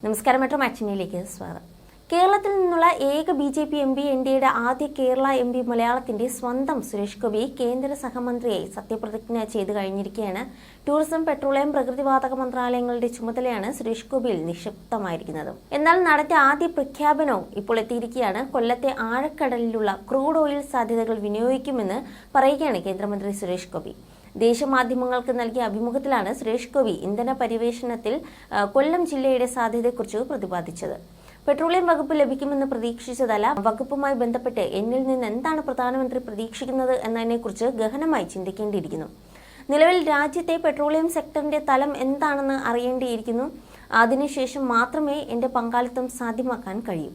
നമസ്കാരം. മെട്രോ മാറ്റിനിയിലേക്ക് സ്വാഗതം. കേരളത്തിൽ നിന്നുള്ള ഏക BJP MP NDAയുടെ ആദ്യ കേരള MP മലയാളത്തിന്റെ സ്വന്തം സുരേഷ് ഗോപി കേന്ദ്ര സഹമന്ത്രിയായി സത്യപ്രതിജ്ഞ ചെയ്തു കഴിഞ്ഞിരിക്കുകയാണ്. ടൂറിസം, പെട്രോളിയം, പ്രകൃതിവാതക മന്ത്രാലയങ്ങളുടെ ചുമതലയാണ് സുരേഷ് ഗോപിയിൽ നിക്ഷിപ്തമായിരിക്കുന്നത്. എന്നാൽ നടത്തിയ ആദ്യ പ്രഖ്യാപനവും ഇപ്പോൾ എത്തിയിരിക്കുകയാണ്. കൊല്ലത്തെ ആഴക്കടലിലുള്ള ക്രൂഡ് ഓയിൽ സാധ്യതകൾ വിനിയോഗിക്കുമെന്ന് പറയുകയാണ് കേന്ദ്രമന്ത്രി സുരേഷ് ഗോപി. ദേശമാധ്യമങ്ങൾക്ക് നൽകിയ അഭിമുഖത്തിലാണ് സുരേഷ് ഗോപി ഇന്ധന പരിവേഷണത്തിൽ കൊല്ലം ജില്ലയുടെ സാധ്യതയെക്കുറിച്ച് പ്രതിപാദിച്ചത്. പെട്രോളിയം വകുപ്പ് ലഭിക്കുമെന്ന് പ്രതീക്ഷിച്ചതല്ല, വകുപ്പുമായി ബന്ധപ്പെട്ട് എന്നിൽ നിന്ന് എന്താണ് പ്രധാനമന്ത്രി പ്രതീക്ഷിക്കുന്നത് എന്നതിനെക്കുറിച്ച് ഗഹനമായി ചിന്തിക്കേണ്ടിയിരിക്കുന്നു. നിലവിൽ രാജ്യത്തെ പെട്രോളിയം സെക്ടറിന്റെ തലം എന്താണെന്ന് അറിയേണ്ടിയിരിക്കുന്നു. അതിനുശേഷം മാത്രമേ എന്റെ പങ്കാളിത്തം സാധ്യമാക്കാൻ കഴിയൂ.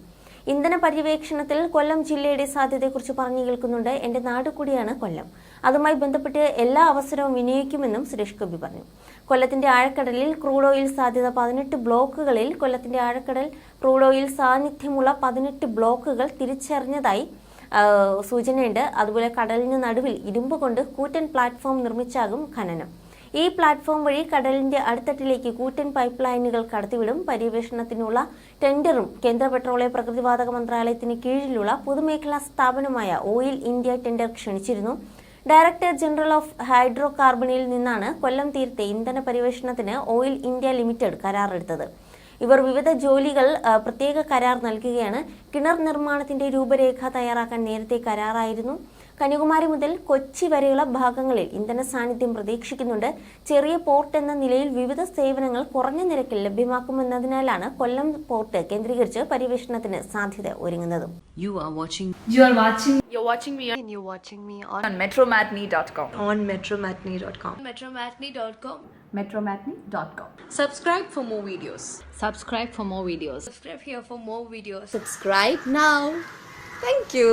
ഇന്ധന പര്യവേക്ഷണത്തിൽ കൊല്ലം ജില്ലയുടെ സാധ്യതയെക്കുറിച്ച് പറഞ്ഞു കേൾക്കുന്നുണ്ട്. എന്റെ നാട് കൂടിയാണ് കൊല്ലം. അതുമായി ബന്ധപ്പെട്ട് എല്ലാ അവസരവും വിനിയോഗിക്കുമെന്നും സുരേഷ് ഗോപി പറഞ്ഞു. കൊല്ലത്തിന്റെ ആഴക്കടലിൽ ക്രൂഡ് ഓയിൽ സാധ്യത 18 ബ്ലോക്കുകളിൽ കൊല്ലത്തിന്റെ ആഴക്കടൽ ക്രൂഡ് ഓയിൽ സാന്നിധ്യമുള്ള 18 ബ്ലോക്കുകൾ തിരിച്ചറിഞ്ഞതായി സൂചനയുണ്ട്. അതുപോലെ കടലിന് നടുവിൽ ഇരുമ്പ് കൊണ്ട് കൂറ്റൻ പ്ലാറ്റ്ഫോം നിർമ്മിച്ചാകും ഖനനം. ഈ പ്ലാറ്റ്ഫോം വഴി കടലിന്റെ അടിത്തട്ടിലേക്ക് കൂറ്റൻ പൈപ്പ് ലൈനുകൾ കടത്തിവിടും. പര്യവേഷണത്തിനുള്ള ടെൻഡറും കേന്ദ്ര പെട്രോളിയം, പ്രകൃതിവാതക മന്ത്രാലയത്തിന് കീഴിലുള്ള പൊതുമേഖലാ സ്ഥാപനമായ ഓയിൽ ഇന്ത്യ ടെൻഡർ ക്ഷണിച്ചിരുന്നു. ഡയറക്ടർ ജനറൽ ഓഫ് ഹൈഡ്രോ കാർബണിൽ നിന്നാണ് കൊല്ലം തീരത്തെ ഇന്ധന പരിവേഷണത്തിന് ഓയിൽ ഇന്ത്യ ലിമിറ്റഡ് കരാറെടുത്തത്. ഇവർ വിവിധ ജോലികൾ പ്രത്യേക കരാർ നൽകുകയാണ്. കിണർ നിർമ്മാണത്തിന്റെ രൂപരേഖ തയ്യാറാക്കാൻ നേരത്തെ കരാറായിരുന്നു. കന്യാകുമാരി മുതൽ കൊച്ചി വരെയുള്ള ഭാഗങ്ങളിൽ ഇന്ധന സാന്നിധ്യം പ്രതീക്ഷിക്കുന്നുണ്ട്. ചെറിയ പോർട്ട് എന്ന നിലയിൽ വിവിധ സേവനങ്ങൾ കുറഞ്ഞ നിരക്കിൽ ലഭ്യമാക്കുമെന്നതിനാലാണ് കൊല്ലം പോർട്ട് കേന്ദ്രീകരിച്ച് പരിവേഷണത്തിന് സാധ്യത ഒരുങ്ങുന്നത്. You're watching me on metromatney.com. On metromatney.com. Metromatney.com. Metromatney.com. Subscribe for more videos. Subscribe for more videos. Subscribe here for more videos. Subscribe now. Thank you.